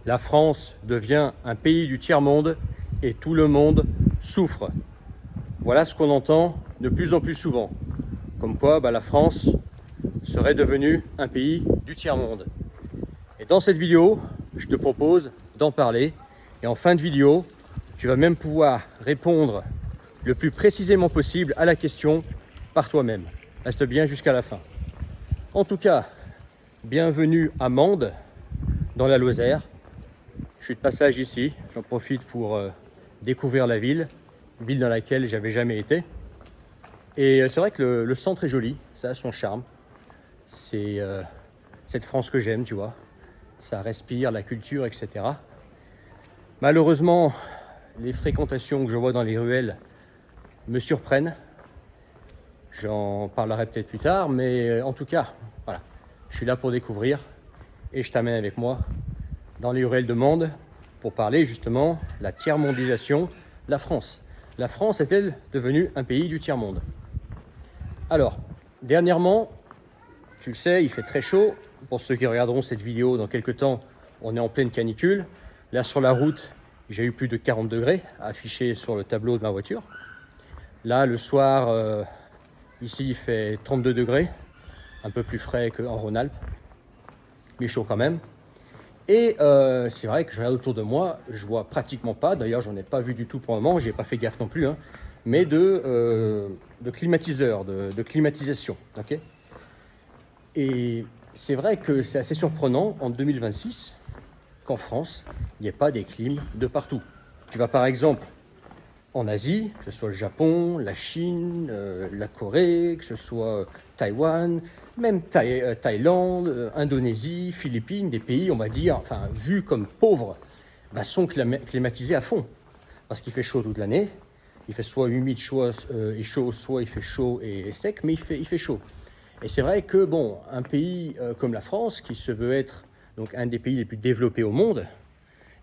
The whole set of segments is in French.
La France devient un pays du tiers-monde et tout le monde souffre. Voilà ce qu'on entend de plus en plus souvent. Comme quoi la France serait devenue un pays du tiers-monde. Et dans cette vidéo, je te propose d'en parler. Et en fin de vidéo, tu vas même pouvoir répondre le plus précisément possible à la question par toi-même. Reste bien jusqu'à la fin. En tout cas, bienvenue à Mende, dans la Lozère. Je suis de passage ici, j'en profite pour découvrir la ville dans laquelle j'avais jamais été. Et c'est vrai que le centre est joli, ça a son charme. C'est cette France que j'aime, tu vois. Ça respire la culture, etc. Malheureusement, les fréquentations que je vois dans les ruelles me surprennent. J'en parlerai peut-être plus tard, mais en tout cas, voilà. Je suis là pour découvrir et je t'amène avec moi dans les ruelles de Mende pour parler justement de la tiers-mondisation de la France. La France est-elle devenue un pays du tiers-monde? Alors, dernièrement, tu le sais, il fait très chaud. Pour ceux qui regarderont cette vidéo dans quelques temps, on est en pleine canicule. Là, sur la route, j'ai eu plus de 40 degrés affichés sur le tableau de ma voiture. Là, le soir, ici, il fait 32 degrés, un peu plus frais qu'en Rhône-Alpes, mais chaud quand même. Et c'est vrai que je regarde autour de moi, je vois pratiquement pas, d'ailleurs j'en ai pas vu du tout pour le moment, j'ai pas fait gaffe non plus, hein, mais de climatiseurs, de climatisation. Okay, et c'est vrai que c'est assez surprenant en 2026 qu'en France, il n'y ait pas des clims de partout. Tu vas par exemple en Asie, que ce soit le Japon, la Chine, la Corée, que ce soit Taïwan, même Thaïlande, Indonésie, Philippines, des pays, on va dire, enfin, vus comme pauvres, sont climatisés à fond. Parce qu'il fait chaud toute l'année, il fait soit humide, soit chaud, soit il fait chaud et sec, mais il fait chaud. Et c'est vrai que, bon, un pays comme la France, qui se veut être donc, un des pays les plus développés au monde,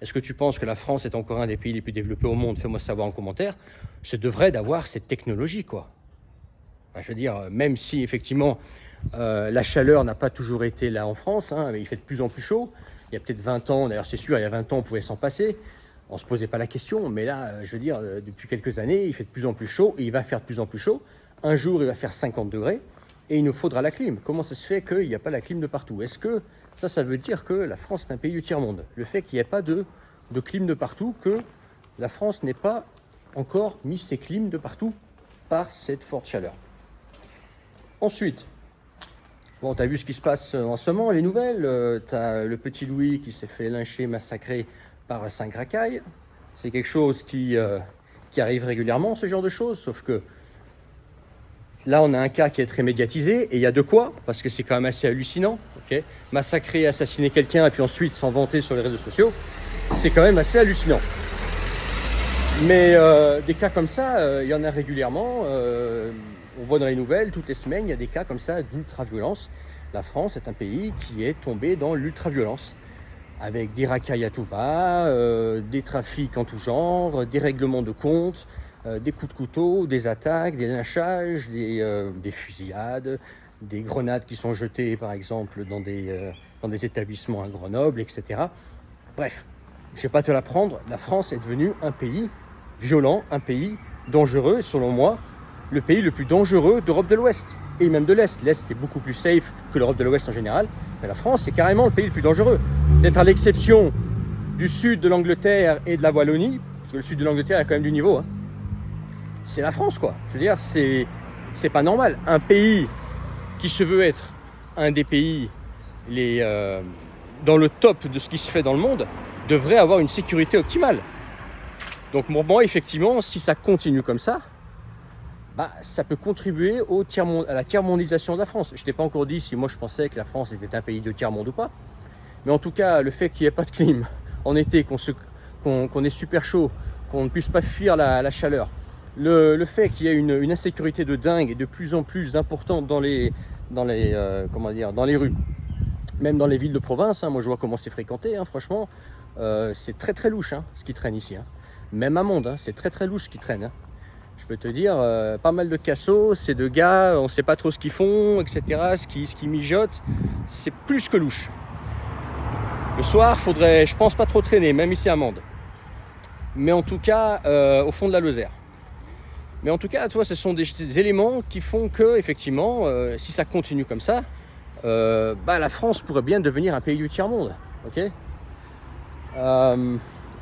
est-ce que tu penses que la France est encore un des pays les plus développés au monde? Fais-moi savoir en commentaire. Se devrait d'avoir cette technologie, quoi. Enfin, je veux dire, même si effectivement la chaleur n'a pas toujours été là en France, hein, mais il fait de plus en plus chaud. Il y a peut-être 20 ans, d'ailleurs c'est sûr, il y a 20 ans on pouvait s'en passer. On ne se posait pas la question, mais là, je veux dire, depuis quelques années, il fait de plus en plus chaud et il va faire de plus en plus chaud. Un jour, il va faire 50 degrés et il nous faudra la clim. Comment ça se fait qu'il n'y a pas la clim de partout? Est-ce que ça veut dire que la France est un pays du tiers-monde? Le fait qu'il n'y ait pas de clim de partout, que la France n'ait pas encore mis ses clims de partout par cette forte chaleur. Ensuite, bon, tu as vu ce qui se passe en ce moment, les nouvelles. Tu as le petit Louis qui s'est fait lyncher, massacrer par 5 racailles. C'est quelque chose qui arrive régulièrement, ce genre de choses, sauf que là, on a un cas qui est très médiatisé, et il y a de quoi, parce que c'est quand même assez hallucinant. Okay, massacrer, assassiner quelqu'un, et puis ensuite s'en vanter sur les réseaux sociaux, c'est quand même assez hallucinant. Mais des cas comme ça, il y en a régulièrement. On voit dans les nouvelles, toutes les semaines, il y a des cas comme ça d'ultra-violence. La France est un pays qui est tombé dans l'ultra-violence, avec des racailles à tout va, des trafics en tout genre, des règlements de compte, des coups de couteau, des attaques, des lynchages, des fusillades, des grenades qui sont jetées par exemple dans des établissements à Grenoble, etc. Bref, je ne vais pas te l'apprendre, la France est devenue un pays violent, un pays dangereux, et selon moi, le pays le plus dangereux d'Europe de l'Ouest, et même de l'Est. L'Est est beaucoup plus safe que l'Europe de l'Ouest en général, mais la France, c'est carrément le pays le plus dangereux. Peut-être à l'exception du sud de l'Angleterre et de la Wallonie, parce que le sud de l'Angleterre a quand même du niveau, hein. C'est la France, quoi. Je veux dire, c'est pas normal. Un pays qui se veut être un des pays dans le top de ce qui se fait dans le monde devrait avoir une sécurité optimale. Donc moi, effectivement, si ça continue comme ça, ça peut contribuer à la tiers-mondisation de la France. Je ne t'ai pas encore dit si moi je pensais que la France était un pays de tiers-monde ou pas. Mais en tout cas, le fait qu'il n'y ait pas de clim en été, qu'on ait super chaud, qu'on ne puisse pas fuir la chaleur, le fait qu'il y ait une insécurité de dingue et de plus en plus importante dans les rues, même dans les villes de province, hein, moi je vois comment c'est fréquenté, hein, franchement, c'est très très louche, hein, ce qui traîne ici. Hein. Même à Mende, hein, c'est très très louche ce qui traîne. Hein. Je peux te dire, pas mal de cassos, c'est de gars, on ne sait pas trop ce qu'ils font, etc., ce qui mijotent, c'est plus que louche. Le soir, faudrait, je pense, pas trop traîner, même ici à Mende. Mais en tout cas, au fond de la Lozère. Mais en tout cas, tu vois, ce sont des éléments qui font que, effectivement, si ça continue comme ça, la France pourrait bien devenir un pays du tiers-monde. Okay,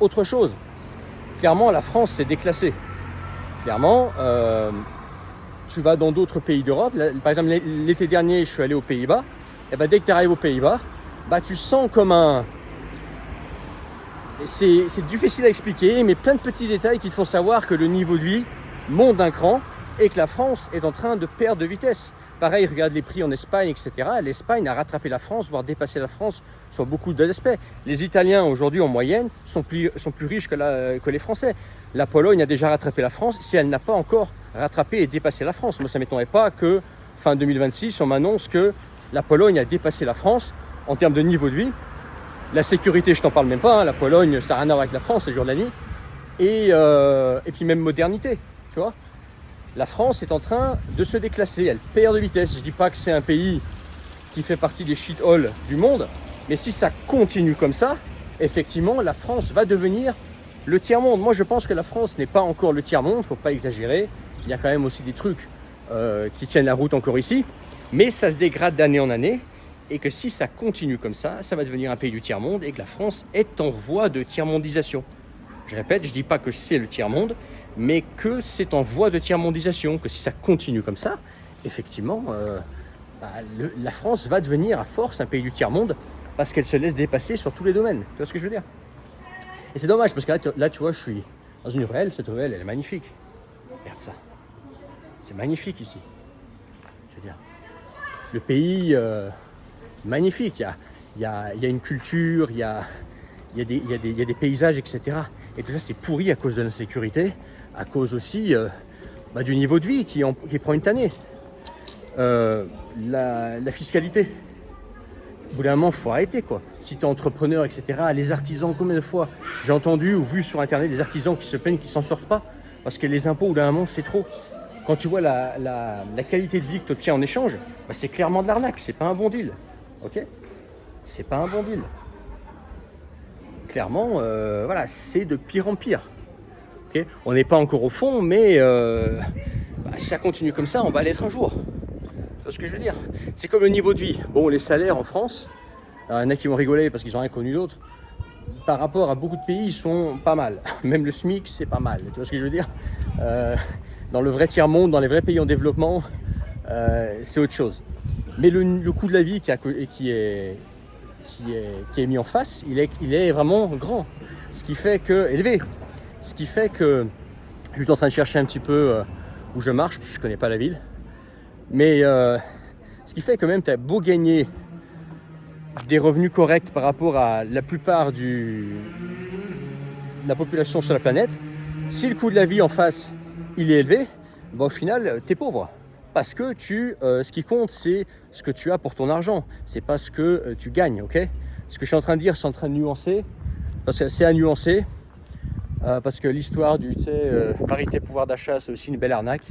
autre chose, clairement, la France s'est déclassée. Clairement, tu vas dans d'autres pays d'Europe. Par exemple, l'été dernier, je suis allé aux Pays-Bas. Et dès que tu arrives aux Pays-Bas, tu sens comme un... C'est difficile à expliquer, mais plein de petits détails qui te font savoir que le niveau de vie monte d'un cran et que la France est en train de perdre de vitesse. Pareil, regarde les prix en Espagne, etc. L'Espagne a rattrapé la France, voire dépassé la France sur beaucoup d'aspects. Les Italiens, aujourd'hui, en moyenne, sont plus riches que les Français. La Pologne a déjà rattrapé la France, si elle n'a pas encore rattrapé et dépassé la France. Moi, ça ne m'étonnerait pas que, fin 2026, on m'annonce que la Pologne a dépassé la France en termes de niveau de vie. La sécurité, je t'en parle même pas. La Pologne, ça n'a rien à voir avec la France, c'est le jour de la nuit. Et puis même modernité, tu vois. La France est en train de se déclasser, elle perd de vitesse. Je ne dis pas que c'est un pays qui fait partie des shitholes du monde, mais si ça continue comme ça, effectivement, la France va devenir le tiers-monde. Moi, je pense que la France n'est pas encore le tiers-monde, il ne faut pas exagérer. Il y a quand même aussi des trucs qui tiennent la route encore ici, mais ça se dégrade d'année en année, et que si ça continue comme ça va devenir un pays du tiers-monde, et que la France est en voie de tiers-mondisation. Je répète, je ne dis pas que c'est le tiers-monde, mais que c'est en voie de tiers-mondisation, que si ça continue comme ça, effectivement, la France va devenir à force un pays du tiers-monde, parce qu'elle se laisse dépasser sur tous les domaines. Tu vois ce que je veux dire? Et c'est dommage, parce que là, tu vois, je suis dans une ruelle, cette ruelle, elle est magnifique. Regarde ça. C'est magnifique ici. Je veux dire, le pays, magnifique. Il y a une culture, il y a des paysages, etc. Et tout ça, c'est pourri à cause de l'insécurité, à cause aussi du niveau de vie qui prend une tannée. La fiscalité. Au bout d'un moment, il faut arrêter, quoi. Si tu es entrepreneur, etc., les artisans, combien de fois j'ai entendu ou vu sur Internet des artisans qui se plaignent qu'ils ne s'en sortent pas parce que les impôts, au bout d'un moment, c'est trop. Quand tu vois la qualité de vie que tu obtiens en échange, c'est clairement de l'arnaque, c'est pas un bon deal. Ok ? C'est pas un bon deal. Clairement, c'est de pire en pire. Okay, on n'est pas encore au fond, mais si ça continue comme ça, on va l'être un jour. C'est ce que je veux dire. C'est comme le niveau de vie. Bon, les salaires en France, il y en a qui vont rigoler parce qu'ils n'ont rien connu d'autre. Par rapport à beaucoup de pays, ils sont pas mal. Même le SMIC, c'est pas mal. Tu vois ce que je veux dire? Dans le vrai tiers-monde, dans les vrais pays en développement, c'est autre chose. Mais le coût de la vie qui est mis en face, il est vraiment grand. Élevé. Ce qui fait que je suis en train de chercher un petit peu où je marche, parce que je ne connais pas la ville. Mais ce qui fait que même tu as beau gagner des revenus corrects par rapport à la plupart de la population sur la planète, si le coût de la vie en face il est élevé, au final tu es pauvre. Parce que ce qui compte, c'est ce que tu as pour ton argent, c'est pas ce que tu gagnes, ok? Ce que je suis en train de dire, c'est en train de nuancer, parce que c'est à nuancer, parce que l'histoire du parité pouvoir d'achat, c'est aussi une belle arnaque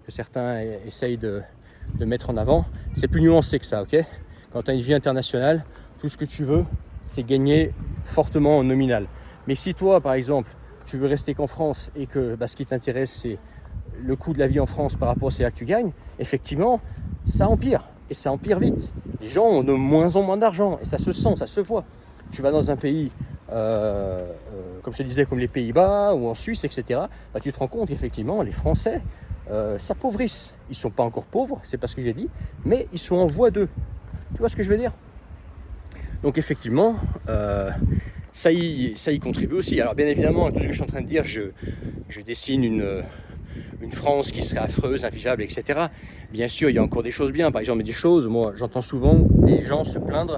que certains essayent de mettre en avant. C'est plus nuancé que ça, ok? Quand tu as une vie internationale, tout ce que tu veux, c'est gagner fortement en nominal. Mais si toi, par exemple, tu veux rester qu'en France et que ce qui t'intéresse, c'est le coût de la vie en France par rapport à ce que tu gagnes, effectivement, ça empire. Et ça empire vite. Les gens ont de moins en moins d'argent. Et ça se sent, ça se voit. Tu vas dans un pays, comme je te disais, comme les Pays-Bas ou en Suisse, etc. Tu te rends compte qu'effectivement, les Français s'appauvrissent. Ils ne sont pas encore pauvres, c'est pas ce que j'ai dit, mais ils sont en voie de. Tu vois ce que je veux dire? Donc effectivement, ça y contribue aussi. Alors bien évidemment, tout ce que je suis en train de dire, je dessine une France qui serait affreuse, invivable, etc. Bien sûr, il y a encore des choses bien. Par exemple, moi j'entends souvent des gens se plaindre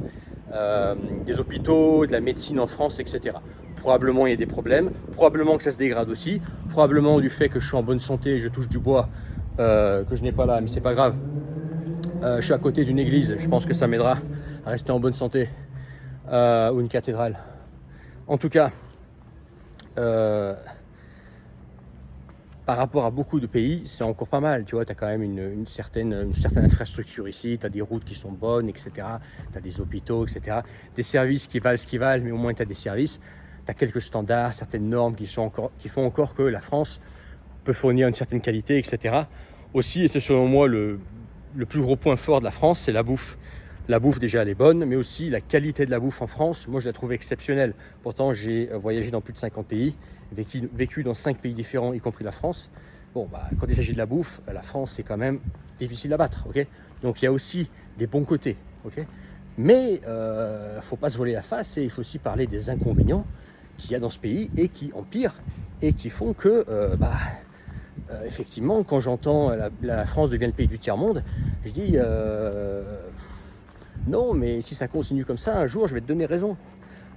des hôpitaux, de la médecine en France, etc. Probablement il y a des problèmes, probablement que ça se dégrade aussi, probablement du fait que je suis en bonne santé, je touche du bois, que je n'ai pas là, mais c'est pas grave. Je suis à côté d'une église, je pense que ça m'aidera à rester en bonne santé, ou une cathédrale. En tout cas, par rapport à beaucoup de pays, c'est encore pas mal. Tu vois, tu as quand même une certaine infrastructure ici, tu as des routes qui sont bonnes, etc. Tu as des hôpitaux, etc. Des services qui valent ce qu'ils valent, mais au moins tu as des services. Tu as quelques standards, certaines normes qui font encore que la France peut fournir une certaine qualité, etc. Aussi, et c'est selon moi le plus gros point fort de la France, c'est la bouffe. La bouffe déjà elle est bonne, mais aussi la qualité de la bouffe en France, moi je la trouve exceptionnelle. Pourtant j'ai voyagé dans plus de 50 pays, vécu dans 5 pays différents, y compris la France. Bon, quand il s'agit de la bouffe, la France c'est quand même difficile à battre, ok. Donc il y a aussi des bons côtés, ok. Mais faut pas se voler la face et il faut aussi parler des inconvénients qu'il y a dans ce pays et qui empirent et qui font que, effectivement, quand j'entends la France devient le pays du tiers-monde, je dis non, mais si ça continue comme ça, un jour je vais te donner raison.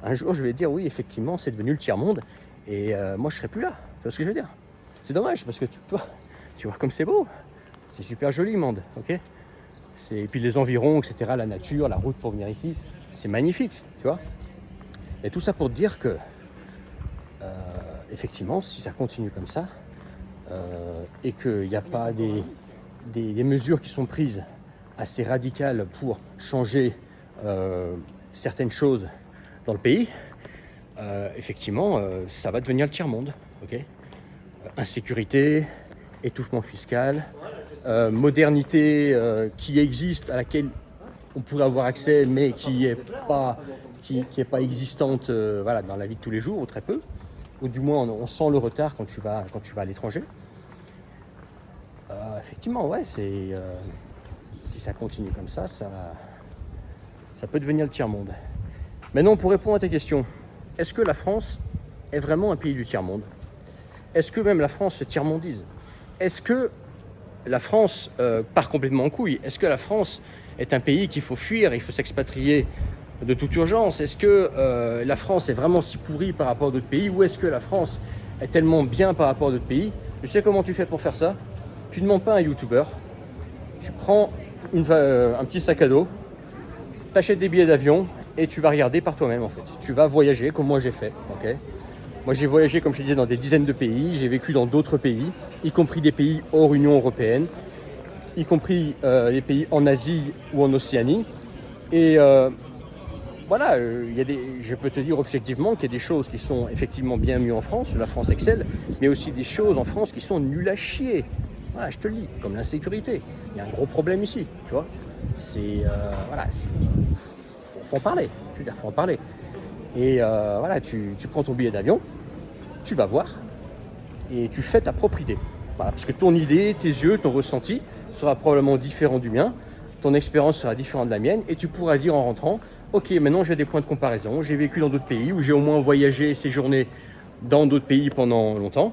Un jour je vais te dire oui, effectivement, c'est devenu le tiers-monde et moi je serai plus là. Tu vois ce que je veux dire? C'est dommage parce que tu vois comme c'est beau. C'est super joli, monde, ok? Et puis les environs, etc., la nature, la route pour venir ici, c'est magnifique, tu vois? Et tout ça pour te dire que, effectivement, si ça continue comme ça, et qu'il n'y a pas des mesures qui sont prises assez radicales pour changer certaines choses dans le pays, effectivement, ça va devenir le tiers-monde. Okay, insécurité, étouffement fiscal, modernité qui existe, à laquelle on pourrait avoir accès, mais qui n'est pas existante voilà, dans la vie de tous les jours, ou très peu. Ou du moins, on sent le retard quand tu vas à l'étranger. Effectivement, ouais, si ça continue comme ça, ça peut devenir le tiers-monde. Maintenant, pour répondre à ta question, est-ce que la France est vraiment un pays du tiers-monde? Est-ce que même la France se tiers-mondise? Est-ce que la France part complètement en couille? Est-ce que la France est un pays qu'il faut fuir, il faut s'expatrier de toute urgence? Est-ce que la France est vraiment si pourrie par rapport à d'autres pays? Ou est-ce que la France est tellement bien par rapport à d'autres pays? Tu sais comment tu fais pour faire ça? Tu ne demandes pas à un youtubeur, tu prends un petit sac à dos, tu achètes des billets d'avion et tu vas regarder par toi-même en fait. Tu vas voyager comme moi j'ai fait, ok? Moi j'ai voyagé comme je te disais dans des dizaines de pays, j'ai vécu dans d'autres pays, y compris des pays hors Union Européenne, y compris les pays en Asie ou en Océanie. Et voilà, je peux te dire objectivement qu'il y a des choses qui sont effectivement bien mieux en France, la France excelle, mais aussi des choses en France qui sont nulles à chier. Voilà, je te le dis, comme l'insécurité. Il y a un gros problème ici, tu vois. Voilà, faut en parler. Je veux dire, faut en parler. Et voilà, tu prends ton billet d'avion, tu vas voir, et tu fais ta propre idée. Voilà, parce que ton idée, tes yeux, ton ressenti sera probablement différent du mien, ton expérience sera différente de la mienne, et tu pourras dire en rentrant, ok, maintenant j'ai des points de comparaison, j'ai vécu dans d'autres pays, ou j'ai au moins voyagé, séjourné dans d'autres pays pendant longtemps.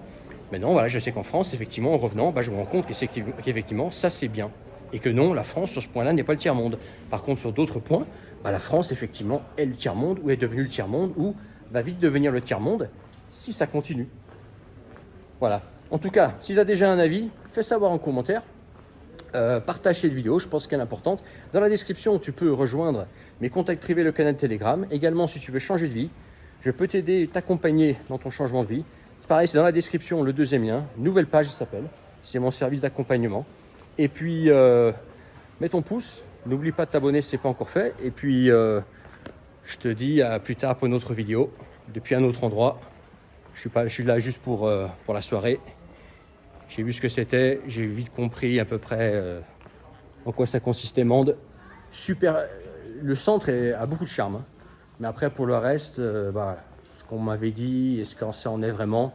Maintenant, voilà, je sais qu'en France, effectivement, en revenant, je me rends compte qu'effectivement, ça c'est bien. Et que non, la France, sur ce point-là, n'est pas le tiers-monde. Par contre, sur d'autres points, la France, effectivement, est le tiers-monde, ou est devenue le tiers-monde, ou va vite devenir le tiers-monde, si ça continue. Voilà. En tout cas, si tu as déjà un avis, fais savoir en commentaire. Partage cette vidéo, je pense qu'elle est importante. Dans la description, tu peux rejoindre mes contacts privés, le canal Telegram. Également, si tu veux changer de vie, je peux t'aider, t'accompagner dans ton changement de vie. C'est pareil, c'est dans la description, le deuxième lien. Nouvelle page, ça s'appelle. C'est mon service d'accompagnement. Et puis, mets ton pouce. N'oublie pas de t'abonner si ce n'est pas encore fait. Et puis, je te dis à plus tard pour une autre vidéo, depuis un autre endroit. Je suis là juste pour la soirée. J'ai vu ce que c'était, j'ai vite compris à peu près en quoi ça consistait, Mende. Super, le centre a beaucoup de charme. Hein. Mais après, pour le reste, ce qu'on m'avait dit et ce qu'en ça en est vraiment,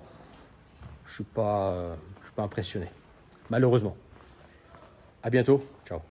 je suis pas impressionné. Malheureusement. À bientôt. Ciao.